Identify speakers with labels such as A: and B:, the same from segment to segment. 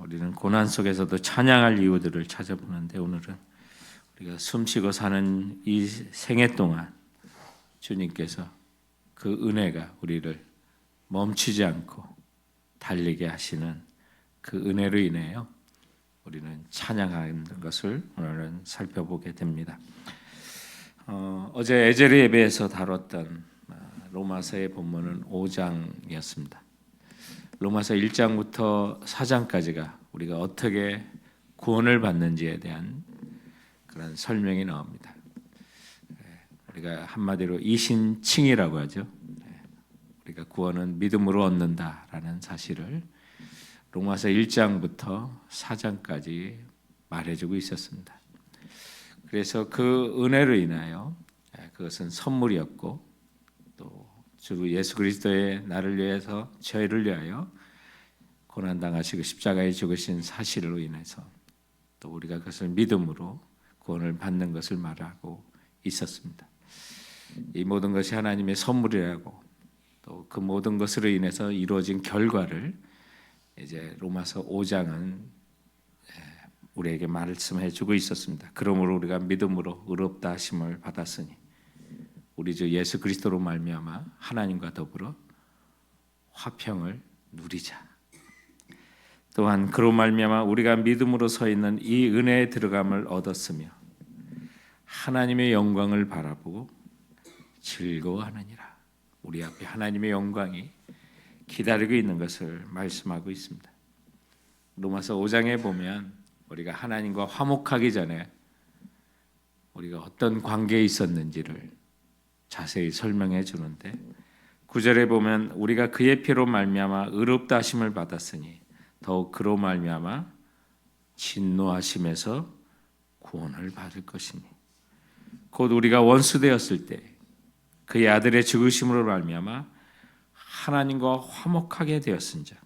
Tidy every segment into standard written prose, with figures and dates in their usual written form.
A: 우리는 고난 속에서도 찬양할 이유들을 찾아보는데 오늘은 우리가 숨쉬고 사는 이 생애 동안 주님께서 그 은혜가 우리를 멈추지 않고 달리게 하시는 그 은혜로 인해요 우리는 찬양하는 것을 오늘은 살펴보게 됩니다. 어제 에제르 예배에서 다뤘던 로마서의 본문은 5장이었습니다. 로마서 1장부터 4장까지가 우리가 어떻게 구원을 받는지에 대한 그런 설명이 나옵니다. 우리가 한마디로 이신칭이라고 하죠. 우리가 구원은 믿음으로 얻는다라는 사실을 로마서 1장부터 4장까지 말해주고 있었습니다. 그래서 그 은혜로 인하여 그것은 선물이었고 또 주 예수 그리스도의 나를 위해서 저희를 위하여 고난당하시고 십자가에 죽으신 사실로 인해서 또 우리가 그것을 믿음으로 구원을 받는 것을 말하고 있었습니다. 이 모든 것이 하나님의 선물이라고 또 그 모든 것으로 인해서 이루어진 결과를 이제 로마서 5장은 우리에게 말씀해 주고 있었습니다. 그러므로 우리가 믿음으로 의롭다 하심을 받았으니 우리 주 예수 그리스도로 말미암아 하나님과 더불어 화평을 누리자. 또한 그로 말미암아 우리가 믿음으로 서 있는 이 은혜에 들어감을 얻었으며 하나님의 영광을 바라보고 즐거워하느니라. 우리 앞에 하나님의 영광이 기다리고 있는 것을 말씀하고 있습니다. 로마서 5장에 보면 우리가 하나님과 화목하기 전에 우리가 어떤 관계에 있었는지를 자세히 설명해 주는데 9절에 보면 우리가 그의 피로 말미암아 의롭다 하심을 받았으니 더욱 그로 말미암아 진노하심에서 구원을 받을 것이니 곧 우리가 원수 되었을 때 그의 아들의 죽으심으로 말미암아 하나님과 화목하게 되었은즉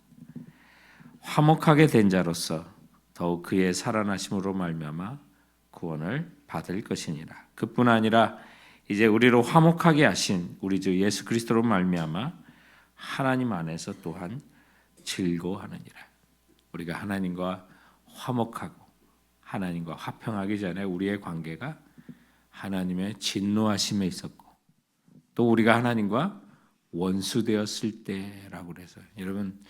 A: 화목하게 된 자로서 더욱 그의 살아나심으로 말미암아 구원을 받을 것이니라. 그뿐 아니라 이제 우리로 화목하게 하신 우리 주 예수 그리스도로 말미암아 하나님 안에서 또한 즐거워하느니라. 우리가 하나님과 화목하고 하나님과 화평하기 전에 우리의 관계가 하나님의 진노하심에 있었고 또 우리가 하나님과 원수 되었을 때라고 그래서 여러분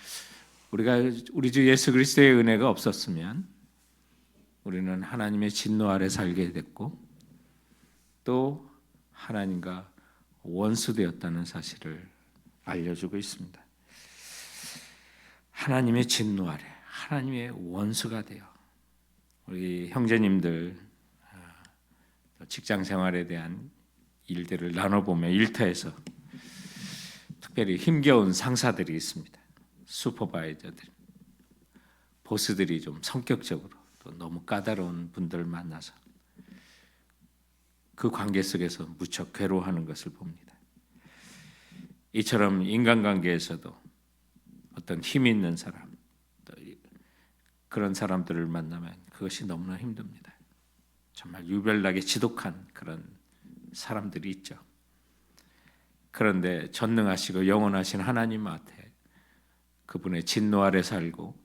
A: 우리가 우리 주 예수 그리스도의 은혜가 없었으면 우리는 하나님의 진노 아래 살게 됐고 또 하나님과 원수 되었다는 사실을 알려주고 있습니다. 하나님의 진노 아래 하나님의 원수가 되어 우리 형제님들 직장 생활에 대한 일들을 나눠보면 일터에서 특별히 힘겨운 상사들이 있습니다. 슈퍼바이저들, 보스들이 좀 성격적으로 또 너무 까다로운 분들을 만나서 그 관계 속에서 무척 괴로워하는 것을 봅니다. 이처럼 인간관계에서도 어떤 힘 있는 사람, 또 그런 사람들을 만나면 그것이 너무나 힘듭니다. 정말 유별나게 지독한 그런 사람들이 있죠. 그런데 전능하시고 영원하신 하나님 앞에 그분의 진노 아래 살고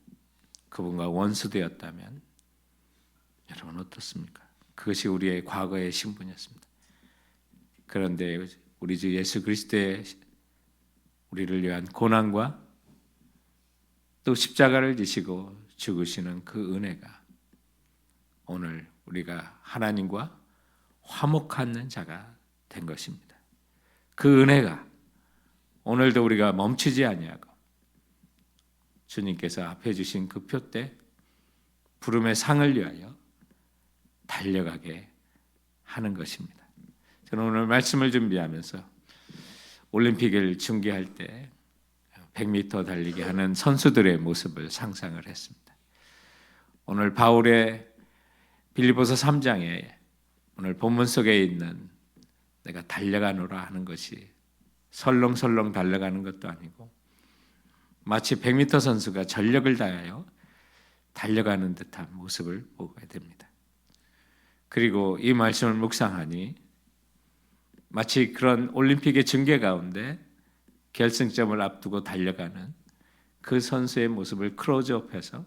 A: 그분과 원수되었다면 여러분 어떻습니까? 그것이 우리의 과거의 신분이었습니다. 그런데 우리 주 예수 그리스도의 우리를 위한 고난과 또 십자가를 지시고 죽으시는 그 은혜가 오늘 우리가 하나님과 화목하는 자가 된 것입니다. 그 은혜가 오늘도 우리가 멈추지 아니하고 주님께서 앞에 주신 그 표대 부름의 상을 위하여 달려가게 하는 것입니다. 저는 오늘 말씀을 준비하면서 올림픽을 중계할 때 100m 달리기 하는 선수들의 모습을 상상을 했습니다. 오늘 바울의 빌립보서 3장에 오늘 본문 속에 있는 내가 달려가노라 하는 것이 설렁설렁 달려가는 것도 아니고 마치 100m 선수가 전력을 다하여 달려가는 듯한 모습을 보게 됩니다. 그리고 이 말씀을 묵상하니 마치 그런 올림픽의 중계 가운데 결승점을 앞두고 달려가는 그 선수의 모습을 클로즈업해서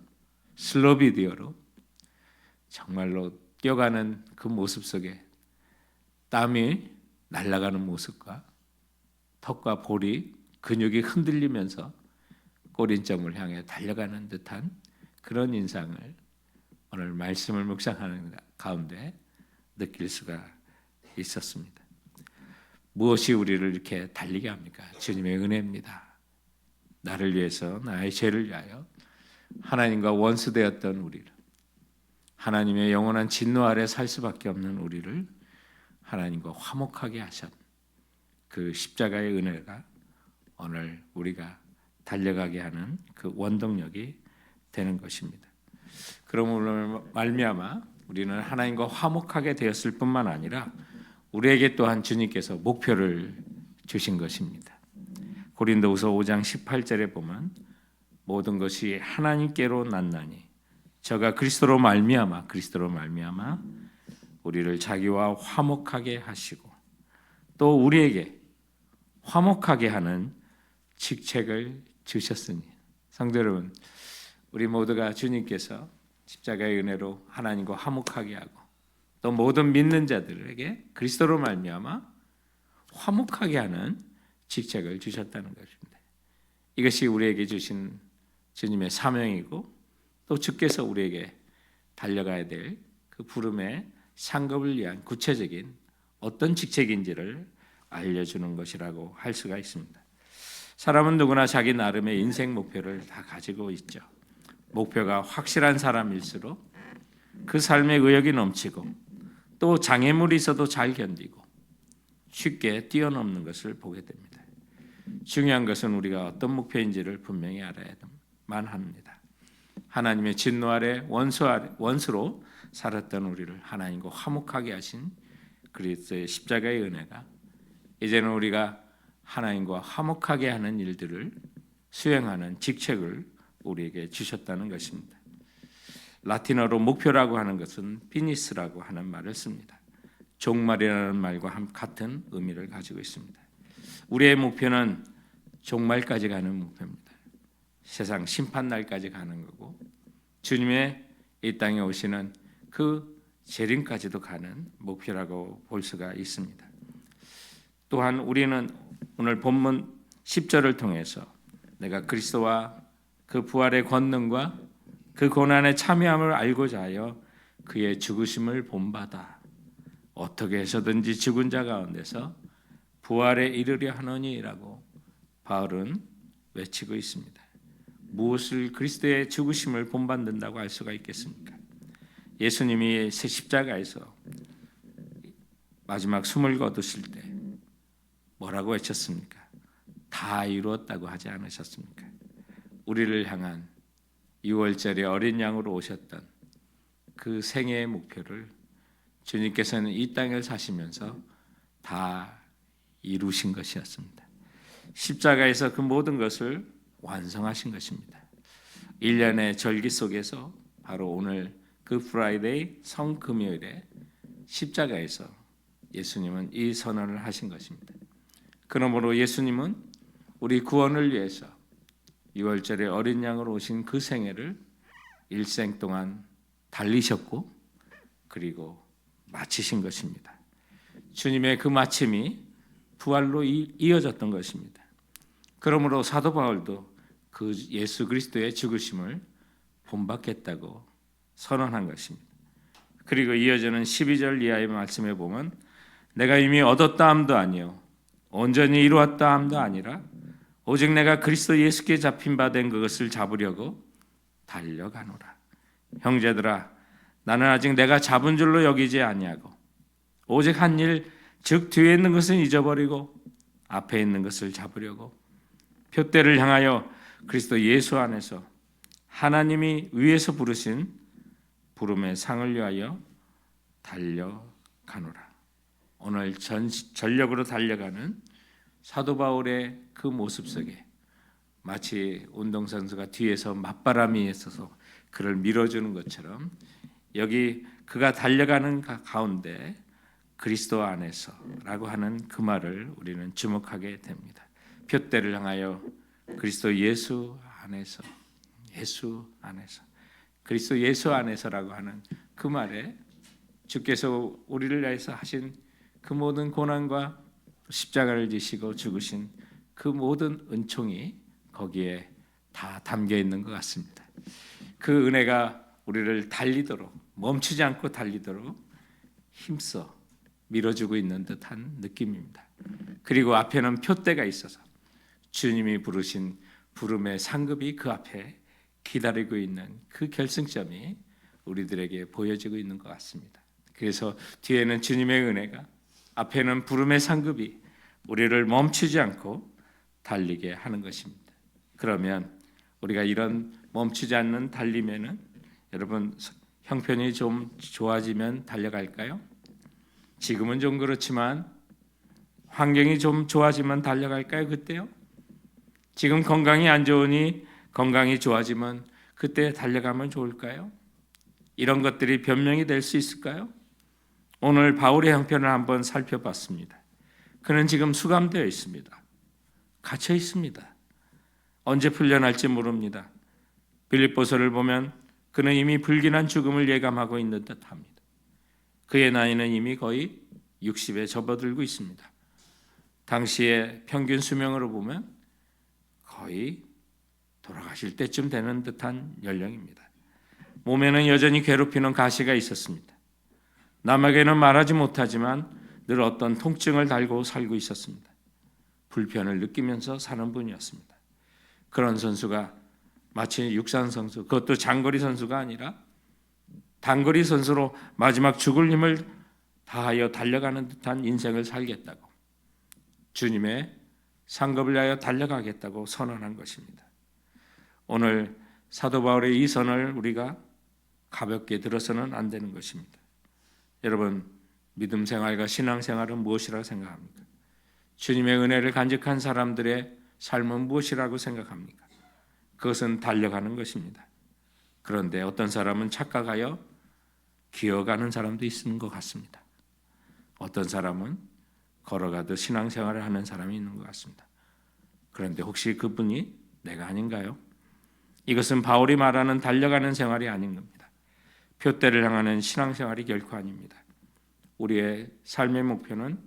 A: 슬로 비디오로 정말로 뛰어가는 그 모습 속에 땀이 날아가는 모습과 턱과 볼이 근육이 흔들리면서 꼬린점을 향해 달려가는 듯한 그런 인상을 오늘 말씀을 묵상하는 가운데 느낄 수가 있었습니다. 무엇이 우리를 이렇게 달리게 합니까? 주님의 은혜입니다. 나를 위해서, 나의 죄를 위하여 하나님과 원수되었던 우리를, 하나님의 영원한 진노 아래 살 수밖에 없는 우리를 하나님과 화목하게 하신 그 십자가의 은혜가 오늘 우리가 달려가게 하는 그 원동력이 되는 것입니다. 그러므로 말미암아 우리는 하나님과 화목하게 되었을 뿐만 아니라 우리에게 또한 주님께서 목표를 주신 것입니다. 고린도후서 5장 18절에 보면 모든 것이 하나님께로 났나니 저가 그리스도로 말미암아 우리를 자기와 화목하게 하시고 또 우리에게 화목하게 하는 직책을 주셨으니. 성도 여러분, 우리 모두가 주님께서 십자가의 은혜로 하나님과 화목하게 하고 또 모든 믿는 자들에게 그리스도로 말미암아 화목하게 하는 직책을 주셨다는 것입니다. 이것이 우리에게 주신 주님의 사명이고 또 주께서 우리에게 달려가야 될 그 부름의 상급을 위한 구체적인 어떤 직책인지를 알려주는 것이라고 할 수가 있습니다. 사람은 누구나 자기 나름의 인생 목표를 다 가지고 있죠. 목표가 확실한 사람일수록 그 삶에 의욕이 넘치고 또 장애물이 있어도 잘 견디고 쉽게 뛰어넘는 것을 보게 됩니다. 중요한 것은 우리가 어떤 목표인지를 분명히 알아야만 합니다. 하나님의 진노 아래 원수로 살았던 우리를 하나님과 화목하게 하신 그리스도의 십자가의 은혜가 이제는 우리가 하나님과 화목하게 하는 일들을 수행하는 직책을 우리에게 주셨다는 것입니다. 라틴어로 목표라고 하는 것은 피니스라고 하는 말을 씁니다. 종말이라는 말과 같은 의미를 가지고 있습니다. 우리의 목표는 종말까지 가는 목표입니다. 세상 심판날까지 가는 거고 주님의 이 땅에 오시는 그 재림까지도 가는 목표라고 볼 수가 있습니다. 또한 우리는 오늘 본문 10절을 통해서 내가 그리스도와 그 부활의 권능과 그 고난에 참여함을 알고자 하여 그의 죽으심을 본받아 어떻게 해서든지 죽은 자 가운데서 부활에 이르려 하노니라고 바울은 외치고 있습니다. 무엇을 그리스도의 죽으심을 본받는다고 할 수가 있겠습니까? 예수님이 십자가에서 마지막 숨을 거두실 때 뭐라고 외쳤습니까? 다 이루었다고 하지 않으셨습니까? 우리를 향한 6월절에 어린 양으로 오셨던 그 생애의 목표를 주님께서는 이 땅을 사시면서 다 이루신 것이었습니다. 십자가에서 그 모든 것을 완성하신 것입니다. 1년의 절기 속에서 바로 오늘 그 프라이데이 성금요일에 십자가에서 예수님은 이 선언을 하신 것입니다. 그러므로 예수님은 우리 구원을 위해서 6월절에 어린 양으로 오신 그 생애를 일생 동안 달리셨고 그리고 마치신 것입니다. 주님의 그 마침이 부활로 이어졌던 것입니다. 그러므로 사도 바울도 그 예수 그리스도의 죽으심을 본받겠다고 선언한 것입니다. 그리고 이어지는 12절 이하의 말씀에 보면 내가 이미 얻었다 함도 아니요 온전히 이루었다 함도 아니라 오직 내가 그리스도 예수께 잡힌 바 된 그것을 잡으려고 달려가노라. 형제들아 나는 아직 내가 잡은 줄로 여기지 아니하고 오직 한 일 즉 뒤에 있는 것은 잊어버리고 앞에 있는 것을 잡으려고 표대를 향하여 그리스도 예수 안에서 하나님이 위에서 부르신 부름의 상을 위하여 달려가노라. 오늘 전력으로 달려가는 사도 바울의 그 모습 속에 마치 운동선수가 뒤에서 맞바람이 있어서 그를 밀어주는 것처럼 여기 그가 달려가는 가운데 그리스도 안에서라고 하는 그 말을 우리는 주목하게 됩니다. 표대를 향하여 그리스도 예수 안에서 그리스도 예수 안에서라고 하는 그 말에 주께서 우리를 위해서 하신 그 모든 고난과 십자가를 지시고 죽으신 그 모든 은총이 거기에 다 담겨 있는 것 같습니다. 그 은혜가 우리를 달리도록, 멈추지 않고 달리도록 힘써 밀어주고 있는 듯한 느낌입니다. 그리고 앞에는 표대가 있어서 주님이 부르신 부름의 상급이 그 앞에 기다리고 있는 그 결승점이 우리들에게 보여지고 있는 것 같습니다. 그래서 뒤에는 주님의 은혜가, 앞에는 부름의 상급이 우리를 멈추지 않고 달리게 하는 것입니다. 그러면 우리가 이런 멈추지 않는 달림에는 여러분 형편이 좀 좋아지면 달려갈까요? 지금은 좀 그렇지만 환경이 좀 좋아지면 달려갈까요? 그때요? 지금 건강이 안 좋으니 건강이 좋아지면 그때 달려가면 좋을까요? 이런 것들이 변명이 될 수 있을까요? 오늘 바울의 형편을 한번 살펴봤습니다. 그는 지금 수감되어 있습니다. 갇혀 있습니다. 언제 풀려날지 모릅니다. 빌립보서를 보면 그는 이미 불길한 죽음을 예감하고 있는 듯합니다. 그의 나이는 이미 거의 60에 접어들고 있습니다. 당시의 평균 수명으로 보면 거의 돌아가실 때쯤 되는 듯한 연령입니다. 몸에는 여전히 괴롭히는 가시가 있었습니다. 남에게는 말하지 못하지만 늘 어떤 통증을 달고 살고 있었습니다. 불편을 느끼면서 사는 분이었습니다. 그런 선수가 마치 육상 선수, 그것도 장거리 선수가 아니라 단거리 선수로 마지막 죽을 힘을 다하여 달려가는 듯한 인생을 살겠다고, 주님의 상급을 위하여 달려가겠다고 선언한 것입니다. 오늘 사도 바울의 이 선을 우리가 가볍게 들어서는 안 되는 것입니다. 여러분, 믿음 생활과 신앙 생활은 무엇이라고 생각합니까? 주님의 은혜를 간직한 사람들의 삶은 무엇이라고 생각합니까? 그것은 달려가는 것입니다. 그런데 어떤 사람은 착각하여 기어가는 사람도 있는 것 같습니다. 어떤 사람은 걸어가듯 신앙생활을 하는 사람이 있는 것 같습니다. 그런데 혹시 그분이 내가 아닌가요? 이것은 바울이 말하는 달려가는 생활이 아닌 겁니다. 표대를 향하는 신앙생활이 결코 아닙니다. 우리의 삶의 목표는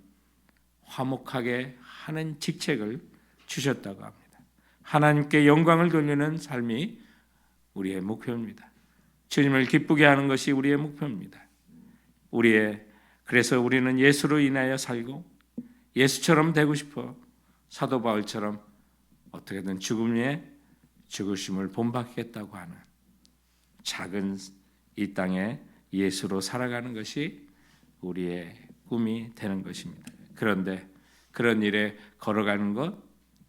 A: 화목하게 하는 직책을 주셨다고 합니다. 하나님께 영광을 돌리는 삶이 우리의 목표입니다. 주님을 기쁘게 하는 것이 우리의 목표입니다. 그래서 우리는 예수로 인하여 살고 예수처럼 되고 싶어 사도 바울처럼 어떻게든 죽으심을 본받겠다고 하는 작은 이 땅에 예수로 살아가는 것이 우리의 꿈이 되는 것입니다. 그런데 그런 일에 걸어가는 것,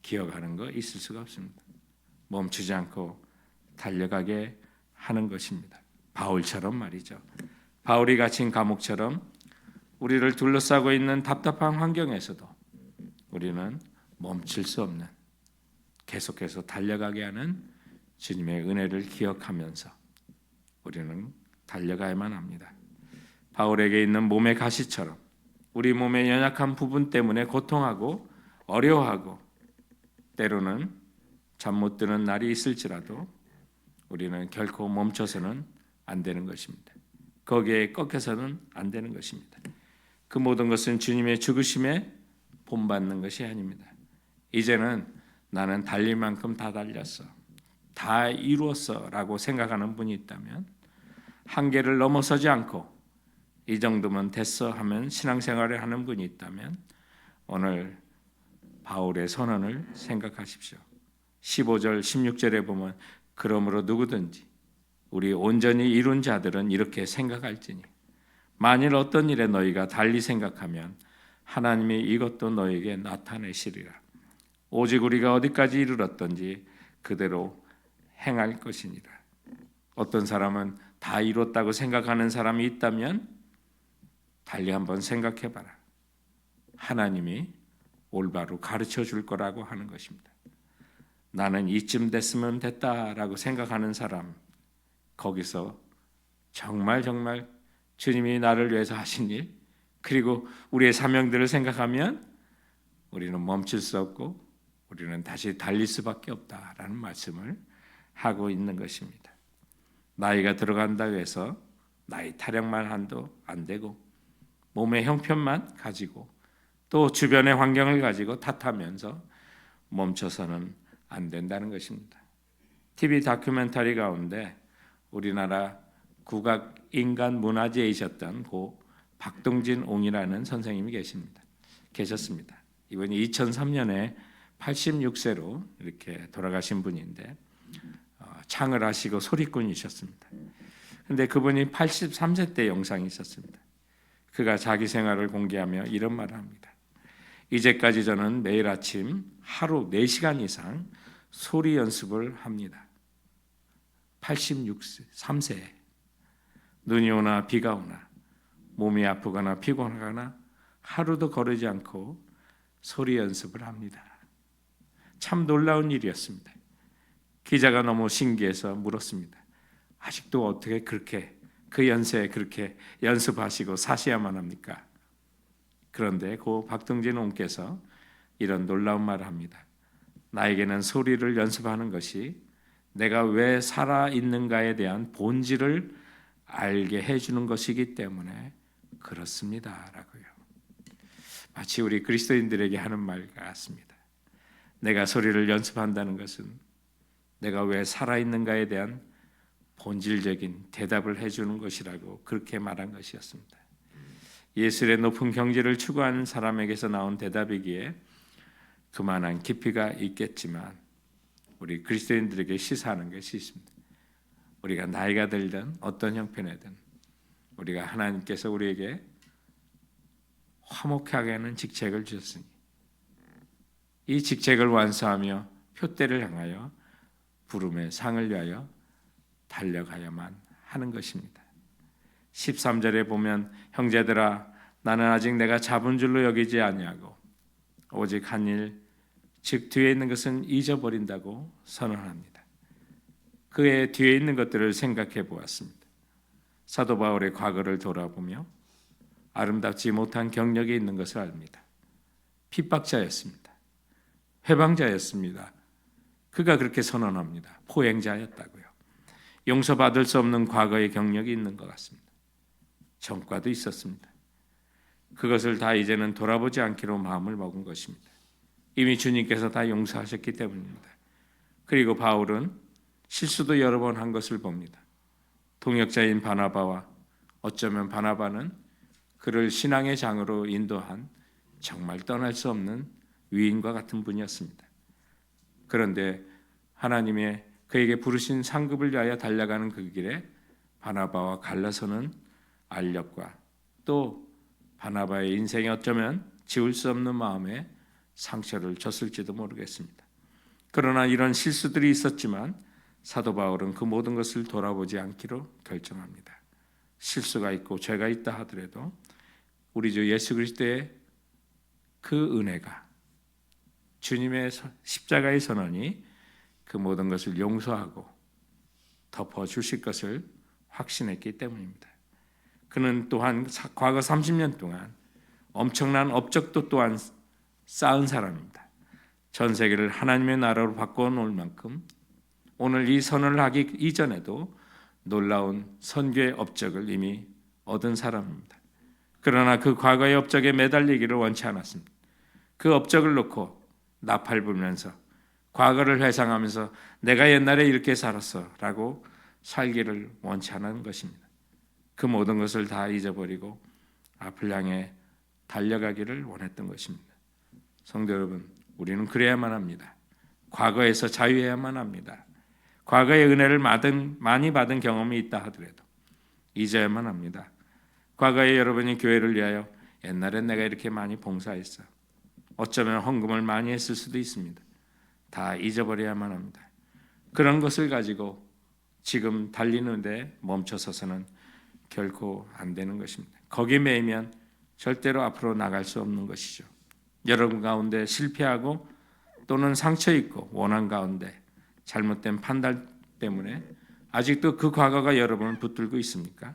A: 기어가는 것 있을 수가 없습니다. 멈추지 않고 달려가게 하는 것입니다. 바울처럼 말이죠. 바울이 갇힌 감옥처럼 우리를 둘러싸고 있는 답답한 환경에서도 우리는 멈출 수 없는, 계속해서 달려가게 하는 주님의 은혜를 기억하면서 우리는 달려가야만 합니다. 바울에게 있는 몸의 가시처럼 우리 몸의 연약한 부분 때문에 고통하고 어려워하고 때로는 잠 못 드는 날이 있을지라도 우리는 결코 멈춰서는 안 되는 것입니다. 거기에 꺾여서는 안 되는 것입니다. 그 모든 것은 주님의 죽으심에 본받는 것이 아닙니다. 이제는 나는 달릴 만큼 다 달렸어, 다 이루었어 라고 생각하는 분이 있다면, 한계를 넘어서지 않고 이 정도면 됐어 하면 신앙생활을 하는 분이 있다면 오늘 바울의 선언을 생각하십시오. 15절 16절에 보면 그러므로 누구든지 우리 온전히 이룬 자들은 이렇게 생각할지니 만일 어떤 일에 너희가 달리 생각하면 하나님이 이것도 너희에게 나타내시리라. 오직 우리가 어디까지 이르렀던지 그대로 행할 것이니라. 어떤 사람은 다 이뤘다고 생각하는 사람이 있다면 달리 한번 생각해봐라. 하나님이 올바로 가르쳐 줄 거라고 하는 것입니다. 나는 이쯤 됐으면 됐다라고 생각하는 사람, 거기서 정말 주님이 나를 위해서 하신 일, 그리고 우리의 사명들을 생각하면 우리는 멈출 수 없고 우리는 다시 달릴 수밖에 없다라는 말씀을 하고 있는 것입니다. 나이가 들어간다고 해서 나이 타령만 한도 안 되고 몸의 형편만 가지고 또 주변의 환경을 가지고 탓하면서 멈춰서는 안 된다는 것입니다. TV 다큐멘터리 가운데 우리나라 국악 인간 문화재이셨던 고 박동진 옹이라는 선생님이 계셨습니다. 이분이 2003년에 86세로 이렇게 돌아가신 분인데 창을 하시고 소리꾼이셨습니다. 그런데 그분이 83세 때 영상이 있었습니다. 그가 자기 생활을 공개하며 이런 말을 합니다. 이제까지 저는 매일 아침 하루 4시간 이상 소리 연습을 합니다. 86세, 3세에 눈이 오나 비가 오나 몸이 아프거나 피곤하거나 하루도 거르지 않고 소리 연습을 합니다. 참 놀라운 일이었습니다. 기자가 너무 신기해서 물었습니다. 아직도 어떻게 그렇게 그 연세에 그렇게 연습하시고 사셔야만 합니까? 그런데 고 박동진 옹께서 이런 놀라운 말을 합니다. 나에게는 소리를 연습하는 것이 내가 왜 살아있는가에 대한 본질을 알게 해주는 것이기 때문에 그렇습니다. 라고요. 마치 우리 그리스도인들에게 하는 말 같습니다. 내가 소리를 연습한다는 것은 내가 왜 살아있는가에 대한 본질적인 대답을 해주는 것이라고 그렇게 말한 것이었습니다. 예술의 높은 경지를 추구하는 사람에게서 나온 대답이기에 그만한 깊이가 있겠지만 우리 그리스도인들에게 시사하는 것이 있습니다. 우리가 나이가 들든 어떤 형편이든 우리가 하나님께서 우리에게 화목하게 하는 직책을 주셨으니 이 직책을 완수하며 표대를 향하여 부름의 상을 위하여 달려가야만 하는 것입니다. 13절에 보면 형제들아 나는 아직 내가 잡은 줄로 여기지 아니하고 오직 한 일 즉 뒤에 있는 것은 잊어버린다고 선언합니다. 그의 뒤에 있는 것들을 생각해 보았습니다. 사도 바울의 과거를 돌아보며 아름답지 못한 경력이 있는 것을 압니다. 핍박자였습니다. 회방자였습니다. 그가 그렇게 선언합니다. 포행자였다고요. 용서받을 수 없는 과거의 경력이 있는 것 같습니다. 전과도 있었습니다. 그것을 다 이제는 돌아보지 않기로 마음을 먹은 것입니다. 이미 주님께서 다 용서하셨기 때문입니다. 그리고 바울은 실수도 여러 번 한 것을 봅니다. 동역자인 바나바와 어쩌면 바나바는 그를 신앙의 장으로 인도한 정말 떠날 수 없는 위인과 같은 분이었습니다. 그런데 하나님의 그에게 부르신 상급을 위하여 달려가는 그 길에 바나바와 갈라서는 알력과 또 바나바의 인생에 어쩌면 지울 수 없는 마음에 상처를 줬을지도 모르겠습니다. 그러나 이런 실수들이 있었지만 사도 바울은 그 모든 것을 돌아보지 않기로 결정합니다. 실수가 있고 죄가 있다 하더라도 우리 주 예수 그리스도의 그 은혜가 주님의 십자가의 선언이 그 모든 것을 용서하고 덮어주실 것을 확신했기 때문입니다. 그는 또한 과거 30년 동안 엄청난 업적도 또한 쌓은 사람입니다. 전 세계를 하나님의 나라로 바꿔놓을 만큼 오늘 이 선언을 하기 이전에도 놀라운 선교의 업적을 이미 얻은 사람입니다. 그러나 그 과거의 업적에 매달리기를 원치 않았습니다. 그 업적을 놓고 나팔 불면서 과거를 회상하면서 내가 옛날에 이렇게 살았어 라고 살기를 원치 않은 것입니다. 그 모든 것을 다 잊어버리고 앞을 향해 달려가기를 원했던 것입니다. 성도 여러분, 우리는 그래야만 합니다. 과거에서 자유해야만 합니다. 과거의 은혜를 많이 받은 경험이 있다 하더라도 잊어야만 합니다. 과거에 여러분이 교회를 위하여 옛날엔 내가 이렇게 많이 봉사했어. 어쩌면 헌금을 많이 했을 수도 있습니다. 다 잊어버려야만 합니다. 그런 것을 가지고 지금 달리는데 멈춰서서는 결코 안 되는 것입니다. 거기에 매이면 절대로 앞으로 나갈 수 없는 것이죠. 여러분 가운데 실패하고 또는 상처 있고 원한 가운데 잘못된 판단 때문에 아직도 그 과거가 여러분을 붙들고 있습니까?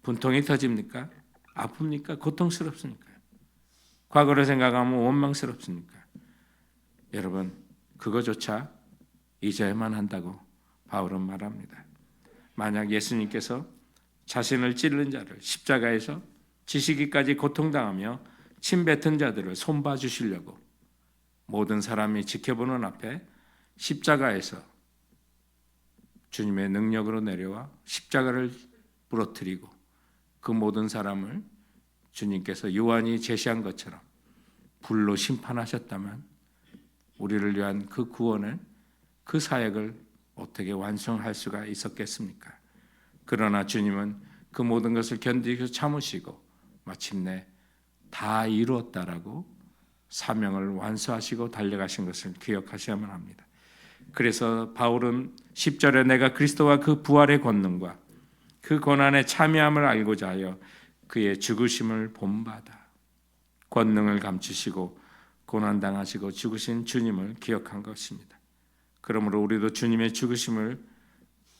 A: 분통이 터집니까? 아픕니까? 고통스럽습니까? 과거를 생각하면 원망스럽습니까? 여러분, 그거조차 잊어야만 한다고 바울은 말합니다. 만약 예수님께서 자신을 찔른 자를 십자가에서 지시기까지 고통당하며 침 뱉은 자들을 손봐 주시려고 모든 사람이 지켜보는 앞에 십자가에서 주님의 능력으로 내려와 십자가를 부러뜨리고 그 모든 사람을 주님께서 요한이 제시한 것처럼 불로 심판하셨다면 우리를 위한 그 구원을, 그 사역을 어떻게 완성할 수가 있었겠습니까? 그러나 주님은 그 모든 것을 견디고 참으시고 마침내 다 이루었다라고 사명을 완수하시고 달려가신 것을 기억하셔야만 합니다. 그래서 바울은 10절에 내가 그리스도와 그 부활의 권능과 그 고난에 참여함을 알고자 하여 그의 죽으심을 본받아 권능을 감추시고 고난당하시고 죽으신 주님을 기억한 것입니다. 그러므로 우리도 주님의 죽으심을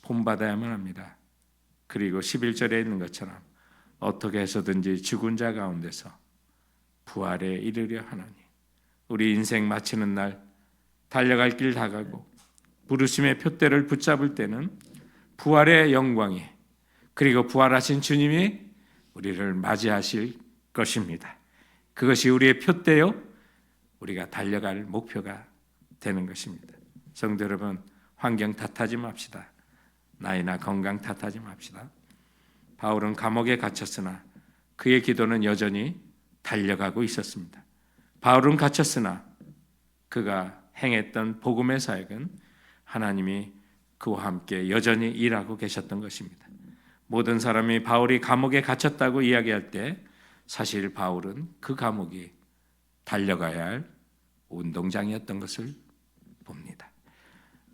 A: 본받아야만 합니다. 그리고 11절에 있는 것처럼 어떻게 해서든지 죽은 자 가운데서 부활에 이르려 하나니 우리 인생 마치는 날 달려갈 길 다가고 부르심의 표대를 붙잡을 때는 부활의 영광이 그리고 부활하신 주님이 우리를 맞이하실 것입니다. 그것이 우리의 표대요 우리가 달려갈 목표가 되는 것입니다. 성도 여러분, 환경 탓하지 맙시다. 나이나 건강 탓하지 맙시다. 바울은 감옥에 갇혔으나 그의 기도는 여전히 달려가고 있었습니다. 바울은 갇혔으나 그가 행했던 복음의 사역은 하나님이 그와 함께 여전히 일하고 계셨던 것입니다. 모든 사람이 바울이 감옥에 갇혔다고 이야기할 때 사실 바울은 그 감옥이 달려가야 할 운동장이었던 것을 봅니다.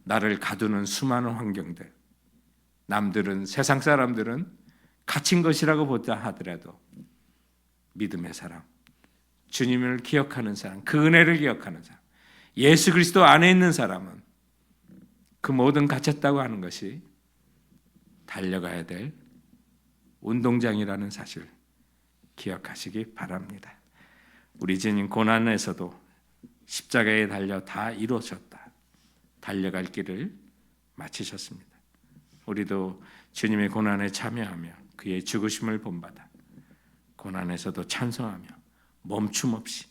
A: 나를 가두는 수많은 환경들, 남들은, 세상 사람들은 갇힌 것이라고 보다 하더라도 믿음의 사람, 주님을 기억하는 사람, 그 은혜를 기억하는 사람, 예수 그리스도 안에 있는 사람은 그 모든 갇혔다고 하는 것이 달려가야 될 운동장이라는 사실 기억하시기 바랍니다. 우리 주님 고난에서도 십자가에 달려 다 이루어졌다. 달려갈 길을 마치셨습니다. 우리도 주님의 고난에 참여하며 그의 죽으심을 본받아 고난에서도 찬송하며 멈춤 없이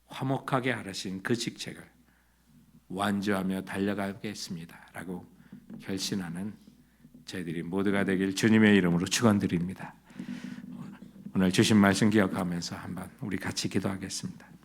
A: 화목하게 하신 그 직책을 완주하며 달려가겠습니다 라고 결심하는 저희들이 모두가 되길 주님의 이름으로 축원드립니다. 오늘 주신 말씀 기억하면서 한번 우리 같이 기도하겠습니다.